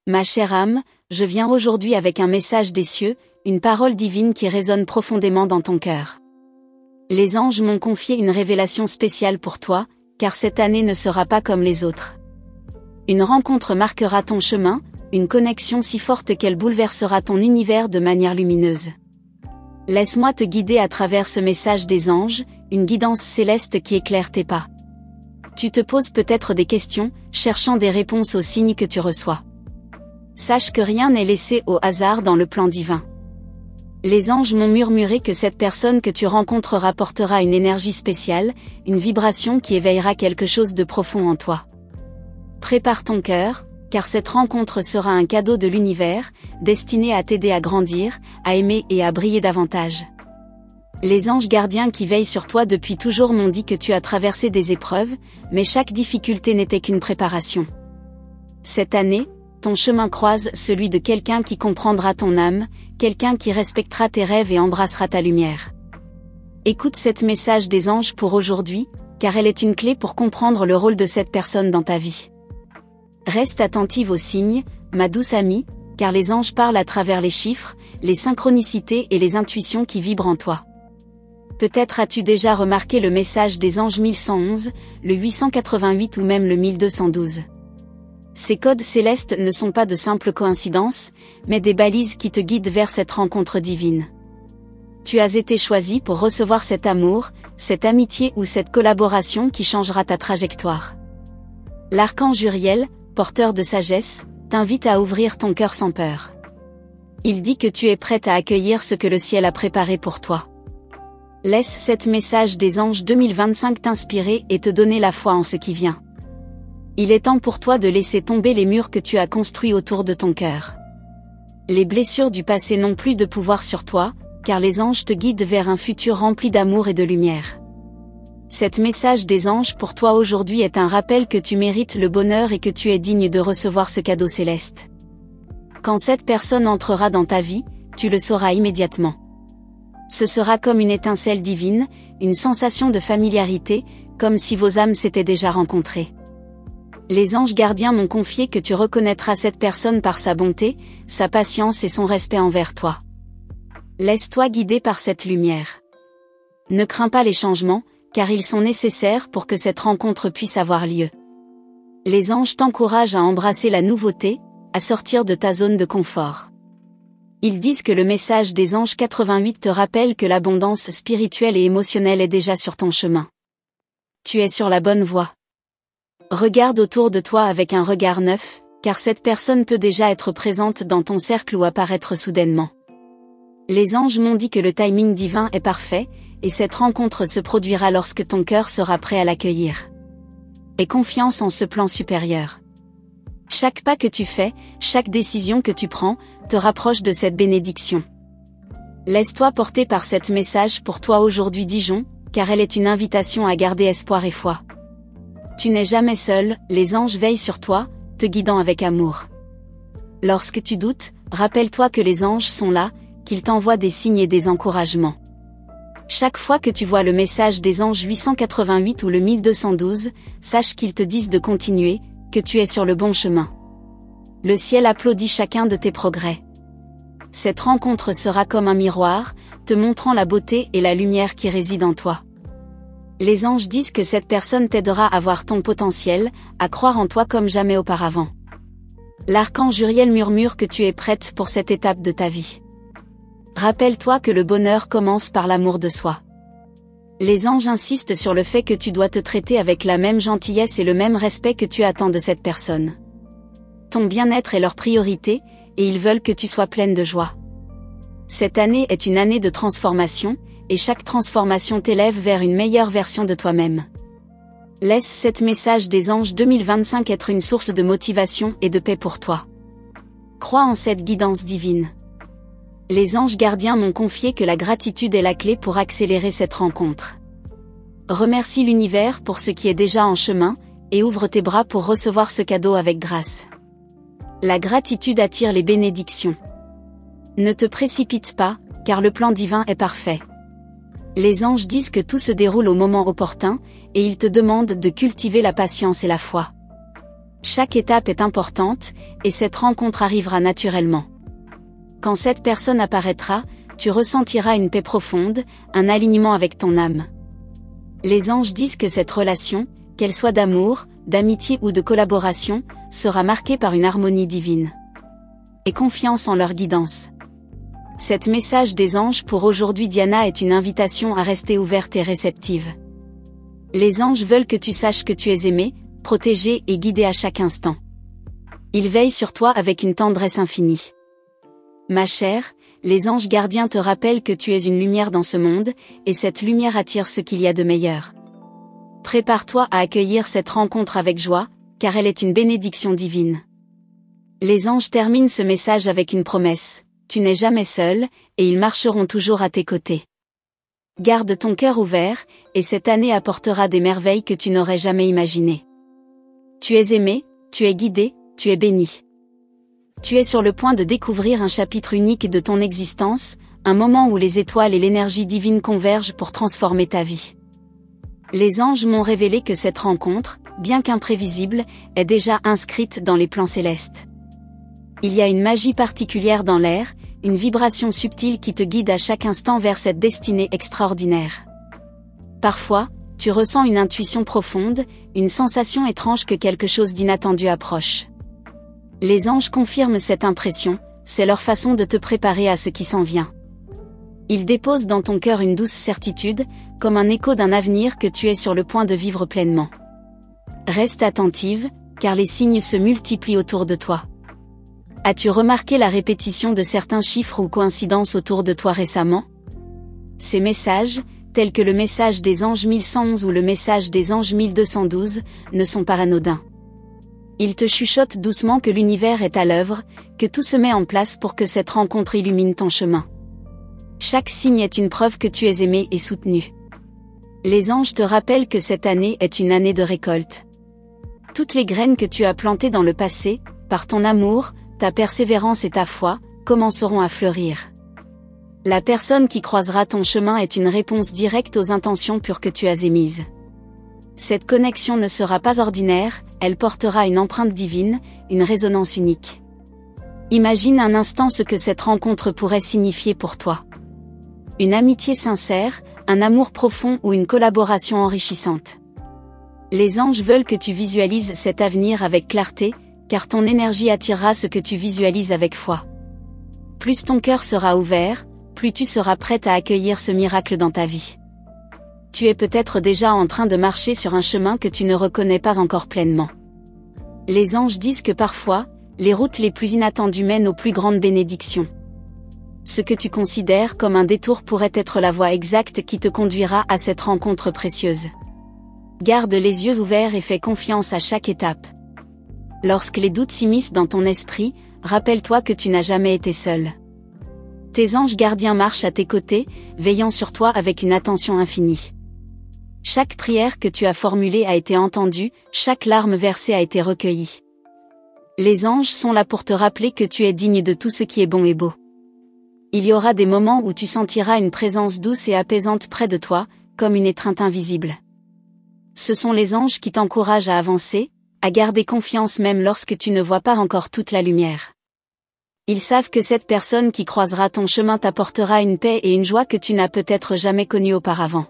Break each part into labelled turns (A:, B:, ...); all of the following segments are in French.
A: Ma chère âme, je viens aujourd'hui avec un message des cieux, une parole divine qui résonne profondément dans ton cœur. Les anges m'ont confié une révélation spéciale pour toi, car cette année ne sera pas comme les autres. Une rencontre marquera ton chemin, une connexion si forte qu'elle bouleversera ton univers de manière lumineuse. Laisse-moi te guider à travers ce message des anges, une guidance céleste qui éclaire tes pas. Tu te poses peut-être des questions, cherchant des réponses aux signes que tu reçois. Sache que rien n'est laissé au hasard dans le plan divin. Les anges m'ont murmuré que cette personne que tu rencontreras portera une énergie spéciale, une vibration qui éveillera quelque chose de profond en toi. Prépare ton cœur, car cette rencontre sera un cadeau de l'univers, destiné à t'aider à grandir, à aimer et à briller davantage. Les anges gardiens qui veillent sur toi depuis toujours m'ont dit que tu as traversé des épreuves, mais chaque difficulté n'était qu'une préparation. Cette année, ton chemin croise celui de quelqu'un qui comprendra ton âme, quelqu'un qui respectera tes rêves et embrassera ta lumière. Écoute cet message des anges pour aujourd'hui, car elle est une clé pour comprendre le rôle de cette personne dans ta vie. Reste attentive aux signes, ma douce amie, car les anges parlent à travers les chiffres, les synchronicités et les intuitions qui vibrent en toi. Peut-être as-tu déjà remarqué le message des anges 1111, le 888 ou même le 1212. Ces codes célestes ne sont pas de simples coïncidences, mais des balises qui te guident vers cette rencontre divine. Tu as été choisi pour recevoir cet amour, cette amitié ou cette collaboration qui changera ta trajectoire. L'archange Uriel, porteur de sagesse, t'invite à ouvrir ton cœur sans peur. Il dit que tu es prête à accueillir ce que le ciel a préparé pour toi. Laisse cet message des anges 2025 t'inspirer et te donner la foi en ce qui vient. Il est temps pour toi de laisser tomber les murs que tu as construits autour de ton cœur. Les blessures du passé n'ont plus de pouvoir sur toi, car les anges te guident vers un futur rempli d'amour et de lumière. Cet message des anges pour toi aujourd'hui est un rappel que tu mérites le bonheur et que tu es digne de recevoir ce cadeau céleste. Quand cette personne entrera dans ta vie, tu le sauras immédiatement. Ce sera comme une étincelle divine, une sensation de familiarité, comme si vos âmes s'étaient déjà rencontrées. Les anges gardiens m'ont confié que tu reconnaîtras cette personne par sa bonté, sa patience et son respect envers toi. Laisse-toi guider par cette lumière. Ne crains pas les changements, car ils sont nécessaires pour que cette rencontre puisse avoir lieu. Les anges t'encouragent à embrasser la nouveauté, à sortir de ta zone de confort. Ils disent que le message des anges 88 te rappelle que l'abondance spirituelle et émotionnelle est déjà sur ton chemin. Tu es sur la bonne voie. Regarde autour de toi avec un regard neuf, car cette personne peut déjà être présente dans ton cercle ou apparaître soudainement. Les anges m'ont dit que le timing divin est parfait, et cette rencontre se produira lorsque ton cœur sera prêt à l'accueillir. Aie confiance en ce plan supérieur. Chaque pas que tu fais, chaque décision que tu prends, te rapproche de cette bénédiction. Laisse-toi porter par cet message pour toi aujourd'hui Dijon, car elle est une invitation à garder espoir et foi. Tu n'es jamais seul, les anges veillent sur toi, te guidant avec amour. Lorsque tu doutes, rappelle-toi que les anges sont là, qu'ils t'envoient des signes et des encouragements. Chaque fois que tu vois le message des anges 888 ou le 1212, sache qu'ils te disent de continuer, que tu es sur le bon chemin. Le ciel applaudit chacun de tes progrès. Cette rencontre sera comme un miroir, te montrant la beauté et la lumière qui résident en toi. Les anges disent que cette personne t'aidera à voir ton potentiel, à croire en toi comme jamais auparavant. L'archange Uriel murmure que tu es prête pour cette étape de ta vie. Rappelle-toi que le bonheur commence par l'amour de soi. Les anges insistent sur le fait que tu dois te traiter avec la même gentillesse et le même respect que tu attends de cette personne. Ton bien-être est leur priorité, et ils veulent que tu sois pleine de joie. Cette année est une année de transformation, et chaque transformation t'élève vers une meilleure version de toi-même. Laisse cet message des anges 2025 être une source de motivation et de paix pour toi. Crois en cette guidance divine. Les anges gardiens m'ont confié que la gratitude est la clé pour accélérer cette rencontre. Remercie l'univers pour ce qui est déjà en chemin, et ouvre tes bras pour recevoir ce cadeau avec grâce. La gratitude attire les bénédictions. Ne te précipite pas, car le plan divin est parfait. Les anges disent que tout se déroule au moment opportun, et ils te demandent de cultiver la patience et la foi. Chaque étape est importante, et cette rencontre arrivera naturellement. Quand cette personne apparaîtra, tu ressentiras une paix profonde, un alignement avec ton âme. Les anges disent que cette relation, qu'elle soit d'amour, d'amitié ou de collaboration, sera marquée par une harmonie divine. Et confiance en leur guidance. Cet message des anges pour aujourd'hui Diana est une invitation à rester ouverte et réceptive. Les anges veulent que tu saches que tu es aimé, protégé et guidé à chaque instant. Ils veillent sur toi avec une tendresse infinie. Ma chère, les anges gardiens te rappellent que tu es une lumière dans ce monde, et cette lumière attire ce qu'il y a de meilleur. Prépare-toi à accueillir cette rencontre avec joie, car elle est une bénédiction divine. Les anges terminent ce message avec une promesse: tu n'es jamais seul, et ils marcheront toujours à tes côtés. Garde ton cœur ouvert, et cette année apportera des merveilles que tu n'aurais jamais imaginées. Tu es aimé, tu es guidé, tu es béni. Tu es sur le point de découvrir un chapitre unique de ton existence, un moment où les étoiles et l'énergie divine convergent pour transformer ta vie. Les anges m'ont révélé que cette rencontre, bien qu'imprévisible, est déjà inscrite dans les plans célestes. Il y a une magie particulière dans l'air, une vibration subtile qui te guide à chaque instant vers cette destinée extraordinaire. Parfois, tu ressens une intuition profonde, une sensation étrange que quelque chose d'inattendu approche. Les anges confirment cette impression, c'est leur façon de te préparer à ce qui s'en vient. Ils déposent dans ton cœur une douce certitude, comme un écho d'un avenir que tu es sur le point de vivre pleinement. Reste attentive, car les signes se multiplient autour de toi. As-tu remarqué la répétition de certains chiffres ou coïncidences autour de toi récemment? Ces messages, tels que le message des anges 1111 ou le message des anges 1212, ne sont pas anodins. Ils te chuchotent doucement que l'univers est à l'œuvre, que tout se met en place pour que cette rencontre illumine ton chemin. Chaque signe est une preuve que tu es aimé et soutenu. Les anges te rappellent que cette année est une année de récolte. Toutes les graines que tu as plantées dans le passé, par ton amour, ta persévérance et ta foi, commenceront à fleurir. La personne qui croisera ton chemin est une réponse directe aux intentions pures que tu as émises. Cette connexion ne sera pas ordinaire, elle portera une empreinte divine, une résonance unique. Imagine un instant ce que cette rencontre pourrait signifier pour toi. Une amitié sincère, un amour profond ou une collaboration enrichissante. Les anges veulent que tu visualises cet avenir avec clarté, car ton énergie attirera ce que tu visualises avec foi. Plus ton cœur sera ouvert, plus tu seras prête à accueillir ce miracle dans ta vie. Tu es peut-être déjà en train de marcher sur un chemin que tu ne reconnais pas encore pleinement. Les anges disent que parfois, les routes les plus inattendues mènent aux plus grandes bénédictions. Ce que tu considères comme un détour pourrait être la voie exacte qui te conduira à cette rencontre précieuse. Garde les yeux ouverts et fais confiance à chaque étape. Lorsque les doutes s'immiscent dans ton esprit, rappelle-toi que tu n'as jamais été seul. Tes anges gardiens marchent à tes côtés, veillant sur toi avec une attention infinie. Chaque prière que tu as formulée a été entendue, chaque larme versée a été recueillie. Les anges sont là pour te rappeler que tu es digne de tout ce qui est bon et beau. Il y aura des moments où tu sentiras une présence douce et apaisante près de toi, comme une étreinte invisible. Ce sont les anges qui t'encouragent à avancer, à garder confiance même lorsque tu ne vois pas encore toute la lumière. Ils savent que cette personne qui croisera ton chemin t'apportera une paix et une joie que tu n'as peut-être jamais connues auparavant.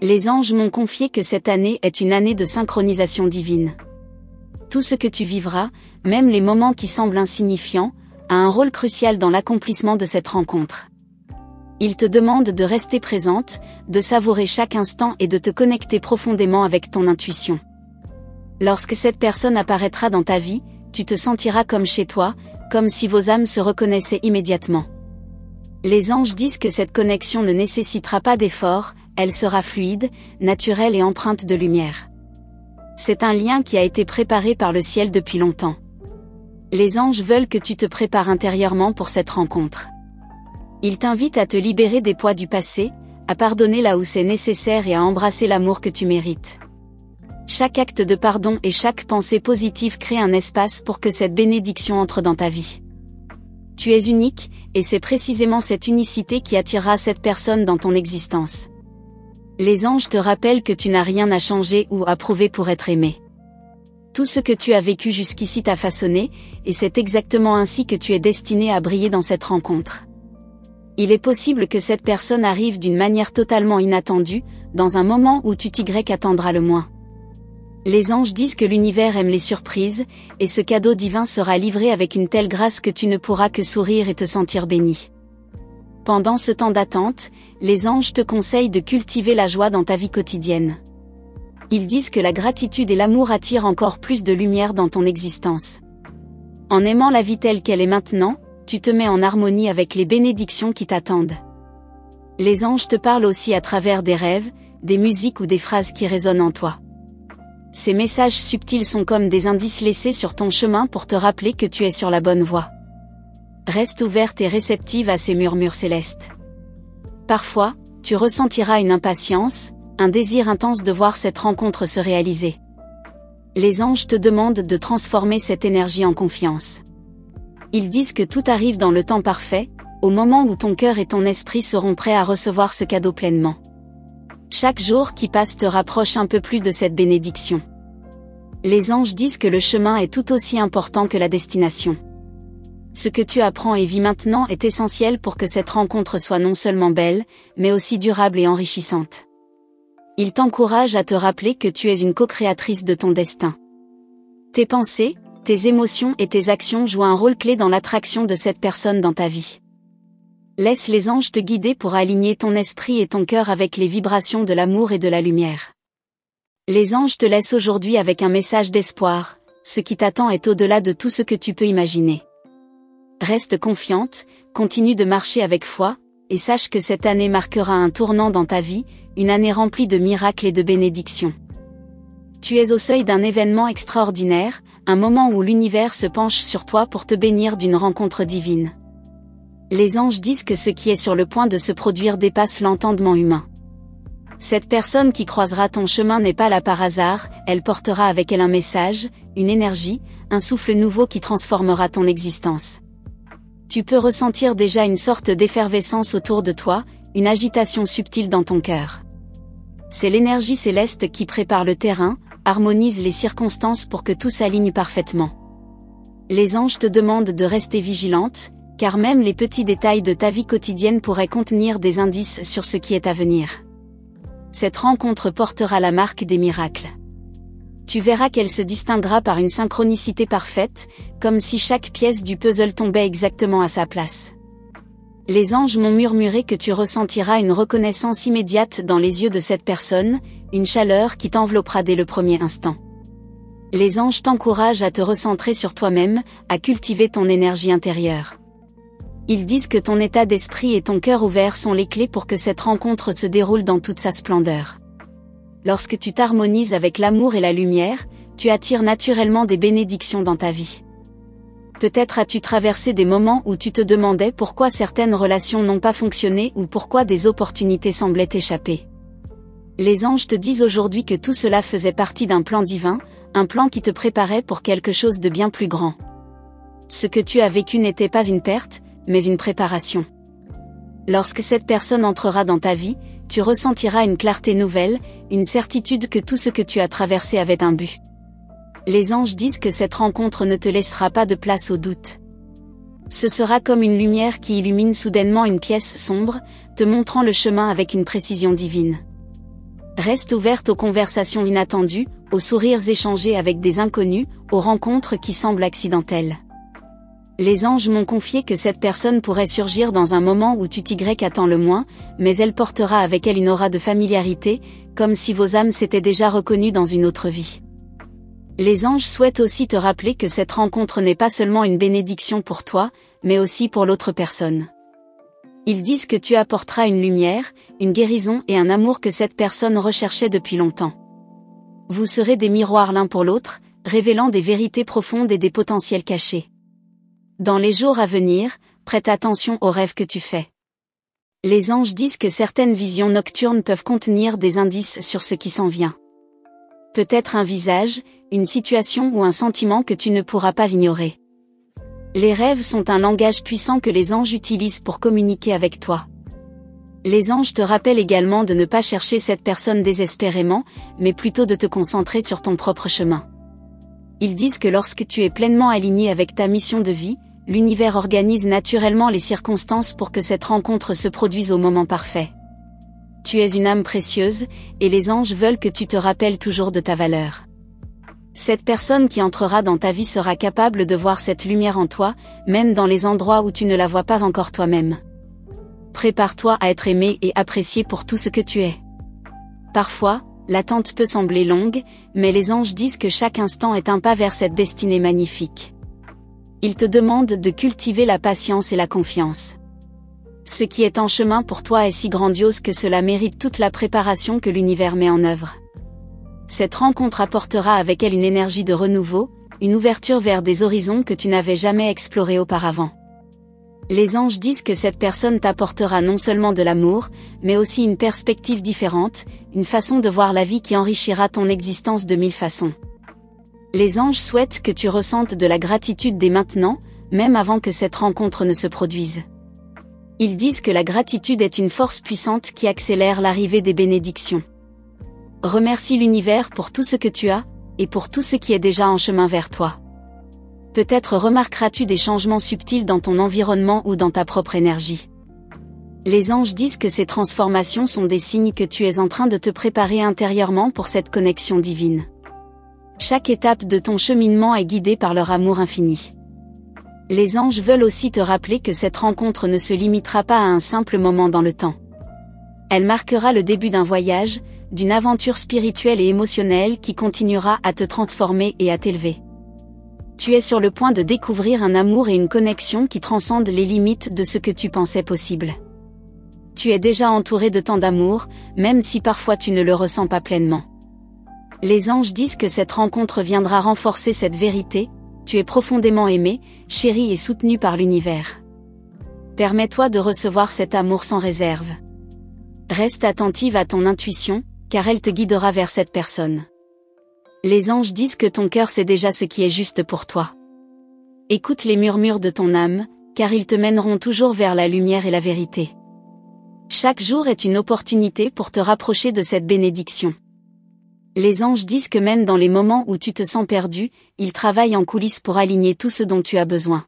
A: Les anges m'ont confié que cette année est une année de synchronisation divine. Tout ce que tu vivras, même les moments qui semblent insignifiants, a un rôle crucial dans l'accomplissement de cette rencontre. Ils te demandent de rester présente, de savourer chaque instant et de te connecter profondément avec ton intuition. Lorsque cette personne apparaîtra dans ta vie, tu te sentiras comme chez toi, comme si vos âmes se reconnaissaient immédiatement. Les anges disent que cette connexion ne nécessitera pas d'effort, elle sera fluide, naturelle et empreinte de lumière. C'est un lien qui a été préparé par le ciel depuis longtemps. Les anges veulent que tu te prépares intérieurement pour cette rencontre. Ils t'invitent à te libérer des poids du passé, à pardonner là où c'est nécessaire et à embrasser l'amour que tu mérites. Chaque acte de pardon et chaque pensée positive crée un espace pour que cette bénédiction entre dans ta vie. Tu es unique, et c'est précisément cette unicité qui attirera cette personne dans ton existence. Les anges te rappellent que tu n'as rien à changer ou à prouver pour être aimé. Tout ce que tu as vécu jusqu'ici t'a façonné, et c'est exactement ainsi que tu es destiné à briller dans cette rencontre. Il est possible que cette personne arrive d'une manière totalement inattendue, dans un moment où tu t'attendras le moins. Les anges disent que l'univers aime les surprises, et ce cadeau divin sera livré avec une telle grâce que tu ne pourras que sourire et te sentir béni. Pendant ce temps d'attente, les anges te conseillent de cultiver la joie dans ta vie quotidienne. Ils disent que la gratitude et l'amour attirent encore plus de lumière dans ton existence. En aimant la vie telle qu'elle est maintenant, tu te mets en harmonie avec les bénédictions qui t'attendent. Les anges te parlent aussi à travers des rêves, des musiques ou des phrases qui résonnent en toi. Ces messages subtils sont comme des indices laissés sur ton chemin pour te rappeler que tu es sur la bonne voie. Reste ouverte et réceptive à ces murmures célestes. Parfois, tu ressentiras une impatience, un désir intense de voir cette rencontre se réaliser. Les anges te demandent de transformer cette énergie en confiance. Ils disent que tout arrive dans le temps parfait, au moment où ton cœur et ton esprit seront prêts à recevoir ce cadeau pleinement. Chaque jour qui passe te rapproche un peu plus de cette bénédiction. Les anges disent que le chemin est tout aussi important que la destination. Ce que tu apprends et vis maintenant est essentiel pour que cette rencontre soit non seulement belle, mais aussi durable et enrichissante. Ils t'encouragent à te rappeler que tu es une co-créatrice de ton destin. Tes pensées, tes émotions et tes actions jouent un rôle clé dans l'attraction de cette personne dans ta vie. Laisse les anges te guider pour aligner ton esprit et ton cœur avec les vibrations de l'amour et de la lumière. Les anges te laissent aujourd'hui avec un message d'espoir, ce qui t'attend est au-delà de tout ce que tu peux imaginer. Reste confiante, continue de marcher avec foi, et sache que cette année marquera un tournant dans ta vie, une année remplie de miracles et de bénédictions. Tu es au seuil d'un événement extraordinaire, un moment où l'univers se penche sur toi pour te bénir d'une rencontre divine. Les anges disent que ce qui est sur le point de se produire dépasse l'entendement humain. Cette personne qui croisera ton chemin n'est pas là par hasard, elle portera avec elle un message, une énergie, un souffle nouveau qui transformera ton existence. Tu peux ressentir déjà une sorte d'effervescence autour de toi, une agitation subtile dans ton cœur. C'est l'énergie céleste qui prépare le terrain, harmonise les circonstances pour que tout s'aligne parfaitement. Les anges te demandent de rester vigilante, car même les petits détails de ta vie quotidienne pourraient contenir des indices sur ce qui est à venir. Cette rencontre portera la marque des miracles. Tu verras qu'elle se distinguera par une synchronicité parfaite, comme si chaque pièce du puzzle tombait exactement à sa place. Les anges m'ont murmuré que tu ressentiras une reconnaissance immédiate dans les yeux de cette personne, une chaleur qui t'enveloppera dès le premier instant. Les anges t'encouragent à te recentrer sur toi-même, à cultiver ton énergie intérieure. Ils disent que ton état d'esprit et ton cœur ouvert sont les clés pour que cette rencontre se déroule dans toute sa splendeur. Lorsque tu t'harmonises avec l'amour et la lumière, tu attires naturellement des bénédictions dans ta vie. Peut-être as-tu traversé des moments où tu te demandais pourquoi certaines relations n'ont pas fonctionné ou pourquoi des opportunités semblaient échapper. Les anges te disent aujourd'hui que tout cela faisait partie d'un plan divin, un plan qui te préparait pour quelque chose de bien plus grand. Ce que tu as vécu n'était pas une perte, mais une préparation. Lorsque cette personne entrera dans ta vie, tu ressentiras une clarté nouvelle, une certitude que tout ce que tu as traversé avait un but. Les anges disent que cette rencontre ne te laissera pas de place au doute. Ce sera comme une lumière qui illumine soudainement une pièce sombre, te montrant le chemin avec une précision divine. Reste ouverte aux conversations inattendues, aux sourires échangés avec des inconnus, aux rencontres qui semblent accidentelles. Les anges m'ont confié que cette personne pourrait surgir dans un moment où tu attends le moins, mais elle portera avec elle une aura de familiarité, comme si vos âmes s'étaient déjà reconnues dans une autre vie. Les anges souhaitent aussi te rappeler que cette rencontre n'est pas seulement une bénédiction pour toi, mais aussi pour l'autre personne. Ils disent que tu apporteras une lumière, une guérison et un amour que cette personne recherchait depuis longtemps. Vous serez des miroirs l'un pour l'autre, révélant des vérités profondes et des potentiels cachés. Dans les jours à venir, prête attention aux rêves que tu fais. Les anges disent que certaines visions nocturnes peuvent contenir des indices sur ce qui s'en vient. Peut-être un visage, une situation ou un sentiment que tu ne pourras pas ignorer. Les rêves sont un langage puissant que les anges utilisent pour communiquer avec toi. Les anges te rappellent également de ne pas chercher cette personne désespérément, mais plutôt de te concentrer sur ton propre chemin. Ils disent que lorsque tu es pleinement aligné avec ta mission de vie, l'univers organise naturellement les circonstances pour que cette rencontre se produise au moment parfait. Tu es une âme précieuse, et les anges veulent que tu te rappelles toujours de ta valeur. Cette personne qui entrera dans ta vie sera capable de voir cette lumière en toi, même dans les endroits où tu ne la vois pas encore toi-même. Prépare-toi à être aimé et apprécié pour tout ce que tu es. Parfois, l'attente peut sembler longue, mais les anges disent que chaque instant est un pas vers cette destinée magnifique. Ils te demandent de cultiver la patience et la confiance. Ce qui est en chemin pour toi est si grandiose que cela mérite toute la préparation que l'univers met en œuvre. Cette rencontre apportera avec elle une énergie de renouveau, une ouverture vers des horizons que tu n'avais jamais explorés auparavant. Les anges disent que cette personne t'apportera non seulement de l'amour, mais aussi une perspective différente, une façon de voir la vie qui enrichira ton existence de 1000 façons. Les anges souhaitent que tu ressentes de la gratitude dès maintenant, même avant que cette rencontre ne se produise. Ils disent que la gratitude est une force puissante qui accélère l'arrivée des bénédictions. Remercie l'univers pour tout ce que tu as, et pour tout ce qui est déjà en chemin vers toi. Peut-être remarqueras-tu des changements subtils dans ton environnement ou dans ta propre énergie. Les anges disent que ces transformations sont des signes que tu es en train de te préparer intérieurement pour cette connexion divine. Chaque étape de ton cheminement est guidée par leur amour infini. Les anges veulent aussi te rappeler que cette rencontre ne se limitera pas à un simple moment dans le temps. Elle marquera le début d'un voyage, d'une aventure spirituelle et émotionnelle qui continuera à te transformer et à t'élever. Tu es sur le point de découvrir un amour et une connexion qui transcendent les limites de ce que tu pensais possible. Tu es déjà entouré de tant d'amour, même si parfois tu ne le ressens pas pleinement. Les anges disent que cette rencontre viendra renforcer cette vérité: tu es profondément aimé, chéri et soutenu par l'univers. Permets-toi de recevoir cet amour sans réserve. Reste attentive à ton intuition, car elle te guidera vers cette personne. Les anges disent que ton cœur sait déjà ce qui est juste pour toi. Écoute les murmures de ton âme, car ils te mèneront toujours vers la lumière et la vérité. Chaque jour est une opportunité pour te rapprocher de cette bénédiction. Les anges disent que même dans les moments où tu te sens perdu, ils travaillent en coulisses pour aligner tout ce dont tu as besoin.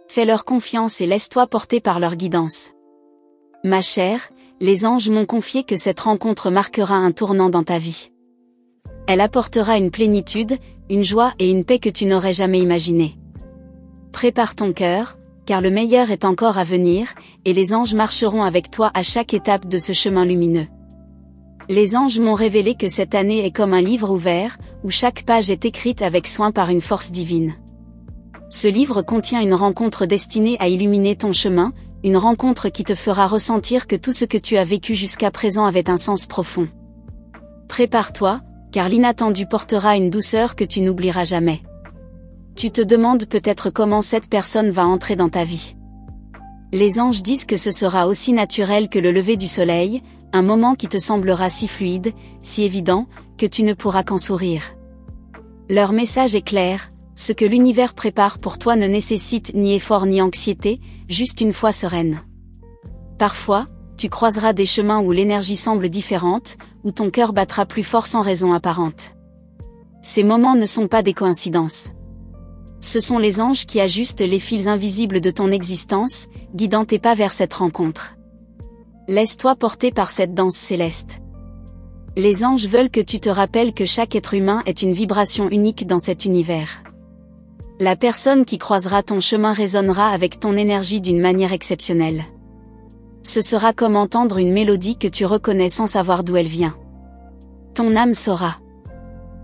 A: Fais-leur confiance et laisse-toi porter par leur guidance. Ma chère, les anges m'ont confié que cette rencontre marquera un tournant dans ta vie. Elle apportera une plénitude, une joie et une paix que tu n'aurais jamais imaginées. Prépare ton cœur, car le meilleur est encore à venir, et les anges marcheront avec toi à chaque étape de ce chemin lumineux. Les anges m'ont révélé que cette année est comme un livre ouvert, où chaque page est écrite avec soin par une force divine. Ce livre contient une rencontre destinée à illuminer ton chemin, une rencontre qui te fera ressentir que tout ce que tu as vécu jusqu'à présent avait un sens profond. Prépare-toi, car l'inattendu portera une douceur que tu n'oublieras jamais. Tu te demandes peut-être comment cette personne va entrer dans ta vie. Les anges disent que ce sera aussi naturel que le lever du soleil, un moment qui te semblera si fluide, si évident, que tu ne pourras qu'en sourire. Leur message est clair: ce que l'univers prépare pour toi ne nécessite ni effort ni anxiété, juste une foi sereine. Parfois, tu croiseras des chemins où l'énergie semble différente, où ton cœur battra plus fort sans raison apparente. Ces moments ne sont pas des coïncidences. Ce sont les anges qui ajustent les fils invisibles de ton existence, guidant tes pas vers cette rencontre. Laisse-toi porter par cette danse céleste. Les anges veulent que tu te rappelles que chaque être humain est une vibration unique dans cet univers. La personne qui croisera ton chemin résonnera avec ton énergie d'une manière exceptionnelle. Ce sera comme entendre une mélodie que tu reconnais sans savoir d'où elle vient. Ton âme saura.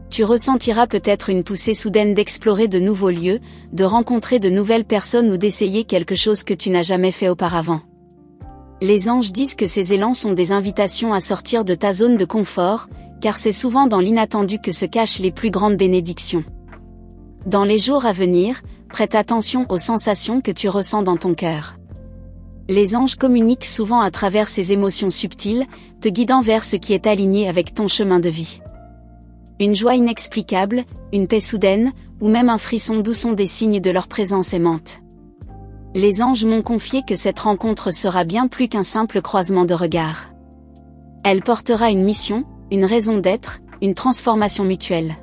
A: Tu ressentiras peut-être une poussée soudaine d'explorer de nouveaux lieux, de rencontrer de nouvelles personnes ou d'essayer quelque chose que tu n'as jamais fait auparavant. Les anges disent que ces élans sont des invitations à sortir de ta zone de confort, car c'est souvent dans l'inattendu que se cachent les plus grandes bénédictions. Dans les jours à venir, prête attention aux sensations que tu ressens dans ton cœur. Les anges communiquent souvent à travers ces émotions subtiles, te guidant vers ce qui est aligné avec ton chemin de vie. Une joie inexplicable, une paix soudaine, ou même un frisson doux sont des signes de leur présence aimante. Les anges m'ont confié que cette rencontre sera bien plus qu'un simple croisement de regards. Elle portera une mission, une raison d'être, une transformation mutuelle.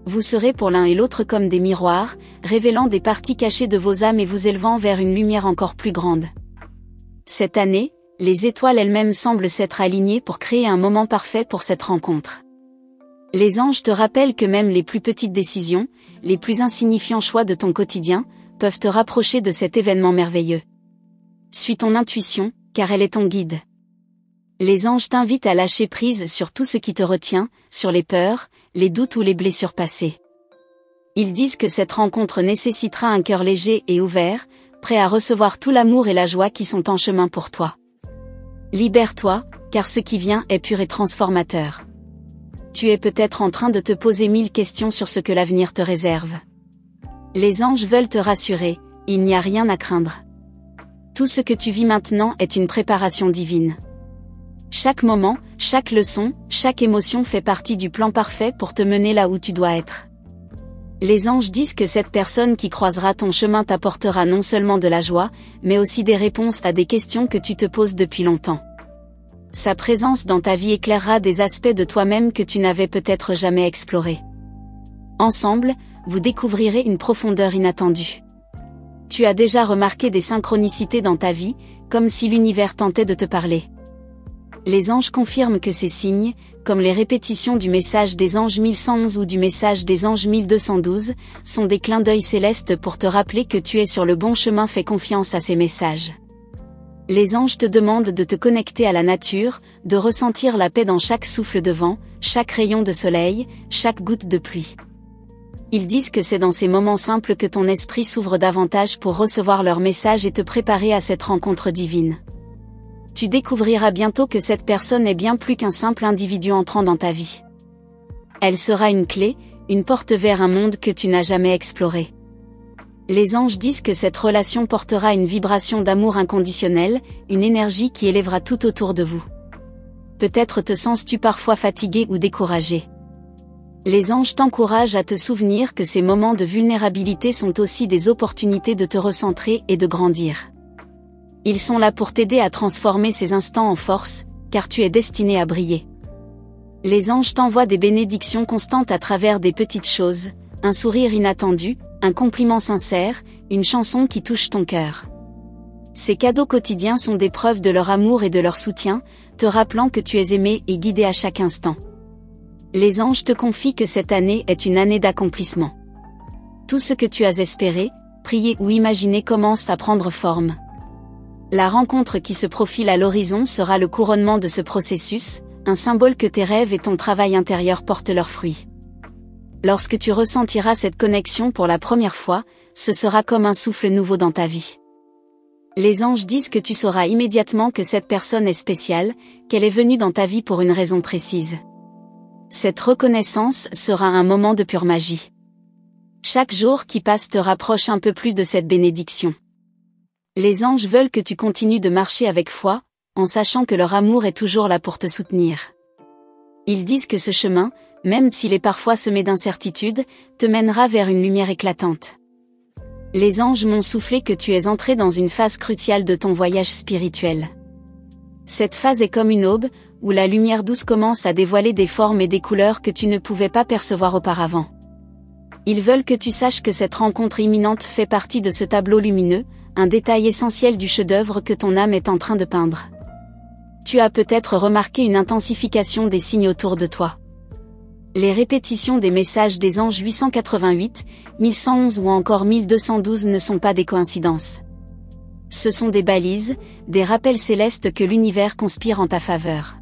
A: Vous serez pour l'un et l'autre comme des miroirs, révélant des parties cachées de vos âmes et vous élevant vers une lumière encore plus grande. Cette année, les étoiles elles-mêmes semblent s'être alignées pour créer un moment parfait pour cette rencontre. Les anges te rappellent que même les plus petites décisions, les plus insignifiants choix de ton quotidien, peuvent te rapprocher de cet événement merveilleux. Suis ton intuition, car elle est ton guide. Les anges t'invitent à lâcher prise sur tout ce qui te retient, sur les peurs, les doutes ou les blessures passées. Ils disent que cette rencontre nécessitera un cœur léger et ouvert, prêt à recevoir tout l'amour et la joie qui sont en chemin pour toi. Libère-toi, car ce qui vient est pur et transformateur. Tu es peut-être en train de te poser 1000 questions sur ce que l'avenir te réserve. Les anges veulent te rassurer, il n'y a rien à craindre. Tout ce que tu vis maintenant est une préparation divine. Chaque moment, chaque leçon, chaque émotion fait partie du plan parfait pour te mener là où tu dois être. Les anges disent que cette personne qui croisera ton chemin t'apportera non seulement de la joie, mais aussi des réponses à des questions que tu te poses depuis longtemps. Sa présence dans ta vie éclairera des aspects de toi-même que tu n'avais peut-être jamais explorés. Ensemble, vous découvrirez une profondeur inattendue. Tu as déjà remarqué des synchronicités dans ta vie, comme si l'univers tentait de te parler. Les anges confirment que ces signes, comme les répétitions du message des anges 1111 ou du message des anges 1212, sont des clins d'œil célestes pour te rappeler que tu es sur le bon chemin. Fais confiance à ces messages. Les anges te demandent de te connecter à la nature, de ressentir la paix dans chaque souffle de vent, chaque rayon de soleil, chaque goutte de pluie. Ils disent que c'est dans ces moments simples que ton esprit s'ouvre davantage pour recevoir leurs messages et te préparer à cette rencontre divine. Tu découvriras bientôt que cette personne est bien plus qu'un simple individu entrant dans ta vie. Elle sera une clé, une porte vers un monde que tu n'as jamais exploré. Les anges disent que cette relation portera une vibration d'amour inconditionnel, une énergie qui élèvera tout autour de vous. Peut-être te sens-tu parfois fatigué ou découragé. Les anges t'encouragent à te souvenir que ces moments de vulnérabilité sont aussi des opportunités de te recentrer et de grandir. Ils sont là pour t'aider à transformer ces instants en force, car tu es destiné à briller. Les anges t'envoient des bénédictions constantes à travers des petites choses, un sourire inattendu, un compliment sincère, une chanson qui touche ton cœur. Ces cadeaux quotidiens sont des preuves de leur amour et de leur soutien, te rappelant que tu es aimé et guidé à chaque instant. Les anges te confient que cette année est une année d'accomplissement. Tout ce que tu as espéré, prié ou imaginé commence à prendre forme. La rencontre qui se profile à l'horizon sera le couronnement de ce processus, un symbole que tes rêves et ton travail intérieur portent leurs fruits. Lorsque tu ressentiras cette connexion pour la première fois, ce sera comme un souffle nouveau dans ta vie. Les anges disent que tu sauras immédiatement que cette personne est spéciale, qu'elle est venue dans ta vie pour une raison précise. Cette reconnaissance sera un moment de pure magie. Chaque jour qui passe te rapproche un peu plus de cette bénédiction. Les anges veulent que tu continues de marcher avec foi, en sachant que leur amour est toujours là pour te soutenir. Ils disent que ce chemin, même s'il est parfois semé d'incertitudes, te mènera vers une lumière éclatante. Les anges m'ont soufflé que tu es entré dans une phase cruciale de ton voyage spirituel. Cette phase est comme une aube, où la lumière douce commence à dévoiler des formes et des couleurs que tu ne pouvais pas percevoir auparavant. Ils veulent que tu saches que cette rencontre imminente fait partie de ce tableau lumineux, un détail essentiel du chef-d'œuvre que ton âme est en train de peindre. Tu as peut-être remarqué une intensification des signes autour de toi. Les répétitions des messages des anges 888, 1111 ou encore 1212 ne sont pas des coïncidences. Ce sont des balises, des rappels célestes que l'univers conspire en ta faveur.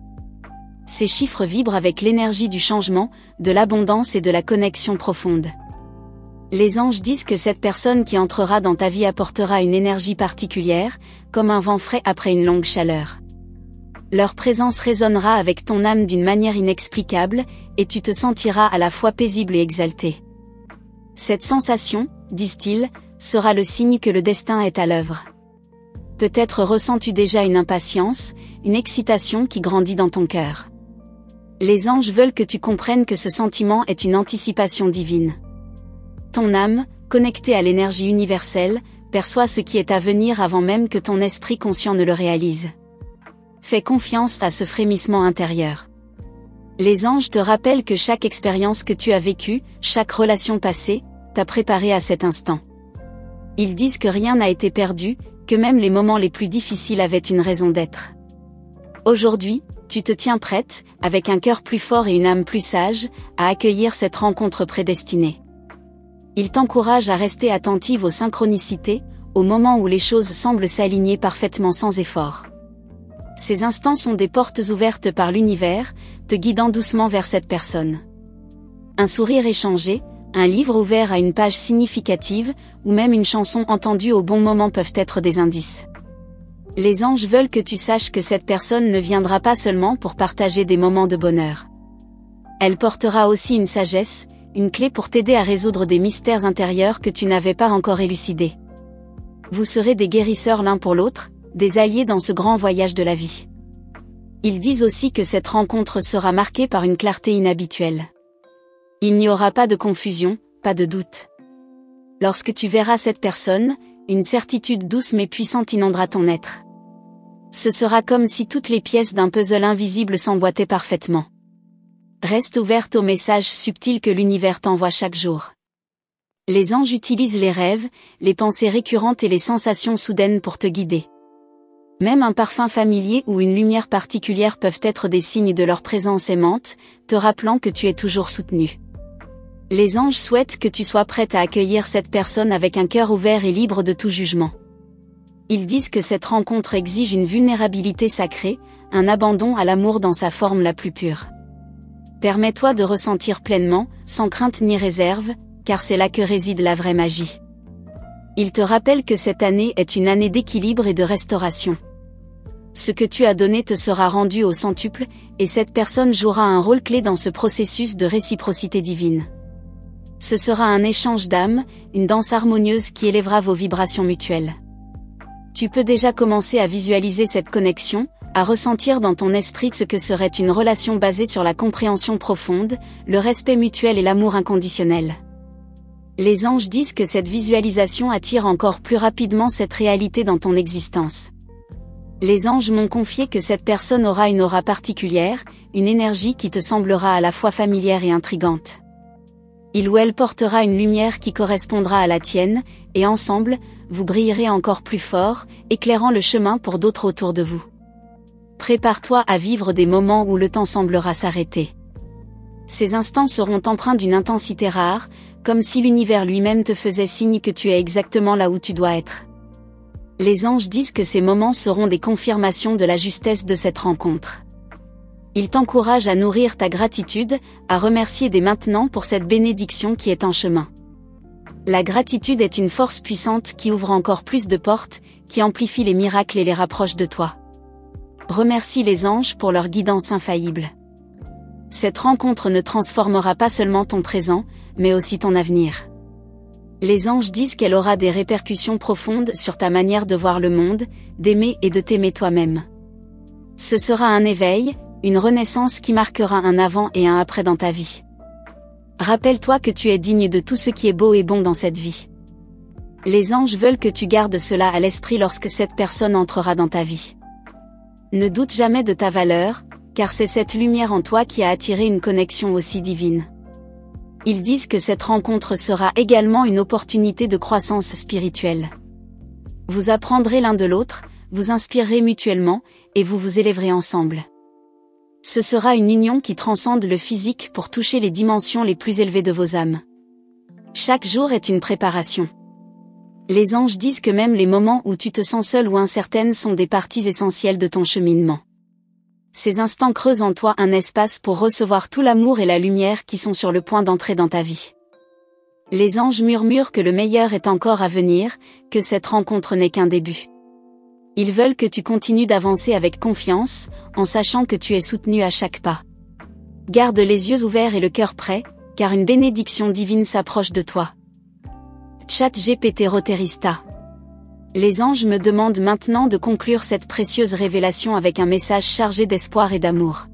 A: Ces chiffres vibrent avec l'énergie du changement, de l'abondance et de la connexion profonde. Les anges disent que cette personne qui entrera dans ta vie apportera une énergie particulière, comme un vent frais après une longue chaleur. Leur présence résonnera avec ton âme d'une manière inexplicable, et tu te sentiras à la fois paisible et exalté. Cette sensation, disent-ils, sera le signe que le destin est à l'œuvre. Peut-être ressens-tu déjà une impatience, une excitation qui grandit dans ton cœur. Les anges veulent que tu comprennes que ce sentiment est une anticipation divine. Ton âme, connectée à l'énergie universelle, perçoit ce qui est à venir avant même que ton esprit conscient ne le réalise. Fais confiance à ce frémissement intérieur. Les anges te rappellent que chaque expérience que tu as vécue, chaque relation passée, t'a préparé à cet instant. Ils disent que rien n'a été perdu, que même les moments les plus difficiles avaient une raison d'être. Aujourd'hui, tu te tiens prête, avec un cœur plus fort et une âme plus sage, à accueillir cette rencontre prédestinée. Ils t'encouragent à rester attentive aux synchronicités, au moment où les choses semblent s'aligner parfaitement sans effort. Ces instants sont des portes ouvertes par l'univers, te guidant doucement vers cette personne. Un sourire échangé, un livre ouvert à une page significative, ou même une chanson entendue au bon moment peuvent être des indices. Les anges veulent que tu saches que cette personne ne viendra pas seulement pour partager des moments de bonheur. Elle portera aussi une sagesse, une clé pour t'aider à résoudre des mystères intérieurs que tu n'avais pas encore élucidés. Vous serez des guérisseurs l'un pour l'autre, des alliés dans ce grand voyage de la vie. Ils disent aussi que cette rencontre sera marquée par une clarté inhabituelle. Il n'y aura pas de confusion, pas de doute. Lorsque tu verras cette personne, une certitude douce mais puissante inondera ton être. Ce sera comme si toutes les pièces d'un puzzle invisible s'emboîtaient parfaitement. Reste ouverte aux messages subtils que l'univers t'envoie chaque jour. Les anges utilisent les rêves, les pensées récurrentes et les sensations soudaines pour te guider. Même un parfum familier ou une lumière particulière peuvent être des signes de leur présence aimante, te rappelant que tu es toujours soutenu. Les anges souhaitent que tu sois prête à accueillir cette personne avec un cœur ouvert et libre de tout jugement. Ils disent que cette rencontre exige une vulnérabilité sacrée, un abandon à l'amour dans sa forme la plus pure. Permets-toi de ressentir pleinement, sans crainte ni réserve, car c'est là que réside la vraie magie. Ils te rappellent que cette année est une année d'équilibre et de restauration. Ce que tu as donné te sera rendu au centuple, et cette personne jouera un rôle clé dans ce processus de réciprocité divine. Ce sera un échange d'âmes, une danse harmonieuse qui élèvera vos vibrations mutuelles. Tu peux déjà commencer à visualiser cette connexion, à ressentir dans ton esprit ce que serait une relation basée sur la compréhension profonde, le respect mutuel et l'amour inconditionnel. Les anges disent que cette visualisation attire encore plus rapidement cette réalité dans ton existence. Les anges m'ont confié que cette personne aura une aura particulière, une énergie qui te semblera à la fois familière et intrigante. Il ou elle portera une lumière qui correspondra à la tienne, et ensemble, vous brillerez encore plus fort, éclairant le chemin pour d'autres autour de vous. Prépare-toi à vivre des moments où le temps semblera s'arrêter. Ces instants seront empreints d'une intensité rare, comme si l'univers lui-même te faisait signe que tu es exactement là où tu dois être. Les anges disent que ces moments seront des confirmations de la justesse de cette rencontre. Ils t'encouragent à nourrir ta gratitude, à remercier dès maintenant pour cette bénédiction qui est en chemin. La gratitude est une force puissante qui ouvre encore plus de portes, qui amplifie les miracles et les rapproche de toi. Remercie les anges pour leur guidance infaillible. Cette rencontre ne transformera pas seulement ton présent, mais aussi ton avenir. Les anges disent qu'elle aura des répercussions profondes sur ta manière de voir le monde, d'aimer et de t'aimer toi-même. Ce sera un éveil, une renaissance qui marquera un avant et un après dans ta vie. Rappelle-toi que tu es digne de tout ce qui est beau et bon dans cette vie. Les anges veulent que tu gardes cela à l'esprit lorsque cette personne entrera dans ta vie. Ne doute jamais de ta valeur, car c'est cette lumière en toi qui a attiré une connexion aussi divine. Ils disent que cette rencontre sera également une opportunité de croissance spirituelle. Vous apprendrez l'un de l'autre, vous inspirerez mutuellement, et vous vous élèverez ensemble. Ce sera une union qui transcende le physique pour toucher les dimensions les plus élevées de vos âmes. Chaque jour est une préparation. Les anges disent que même les moments où tu te sens seule ou incertaine sont des parties essentielles de ton cheminement. Ces instants creusent en toi un espace pour recevoir tout l'amour et la lumière qui sont sur le point d'entrer dans ta vie. Les anges murmurent que le meilleur est encore à venir, que cette rencontre n'est qu'un début. Ils veulent que tu continues d'avancer avec confiance, en sachant que tu es soutenu à chaque pas. Garde les yeux ouverts et le cœur prêt, car une bénédiction divine s'approche de toi. ChatGPT Roterista. Les anges me demandent maintenant de conclure cette précieuse révélation avec un message chargé d'espoir et d'amour.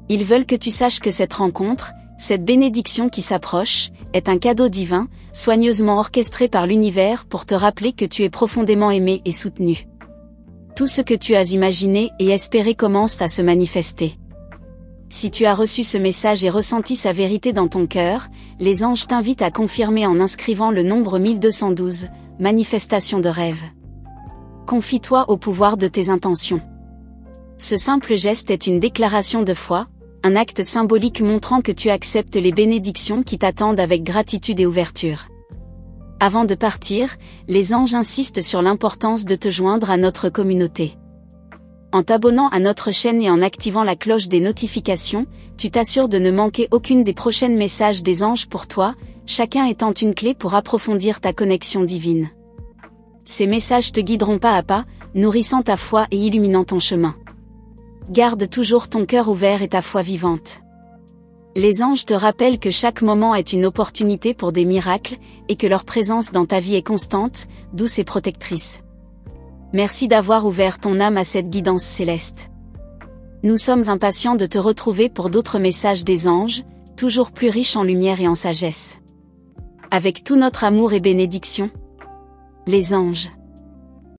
A: Ils veulent que tu saches que cette rencontre, cette bénédiction qui s'approche, est un cadeau divin, soigneusement orchestré par l'univers pour te rappeler que tu es profondément aimé et soutenu. Tout ce que tu as imaginé et espéré commence à se manifester. Si tu as reçu ce message et ressenti sa vérité dans ton cœur, les anges t'invitent à confirmer en inscrivant le nombre 1212, manifestation de rêve. Confie-toi au pouvoir de tes intentions. Ce simple geste est une déclaration de foi, un acte symbolique montrant que tu acceptes les bénédictions qui t'attendent avec gratitude et ouverture. Avant de partir, les anges insistent sur l'importance de te joindre à notre communauté. En t'abonnant à notre chaîne et en activant la cloche des notifications, tu t'assures de ne manquer aucune des prochains messages des anges pour toi, chacun étant une clé pour approfondir ta connexion divine. Ces messages te guideront pas à pas, nourrissant ta foi et illuminant ton chemin. Garde toujours ton cœur ouvert et ta foi vivante. Les anges te rappellent que chaque moment est une opportunité pour des miracles, et que leur présence dans ta vie est constante, douce et protectrice. Merci d'avoir ouvert ton âme à cette guidance céleste. Nous sommes impatients de te retrouver pour d'autres messages des anges, toujours plus riches en lumière et en sagesse. Avec tout notre amour et bénédiction, les anges.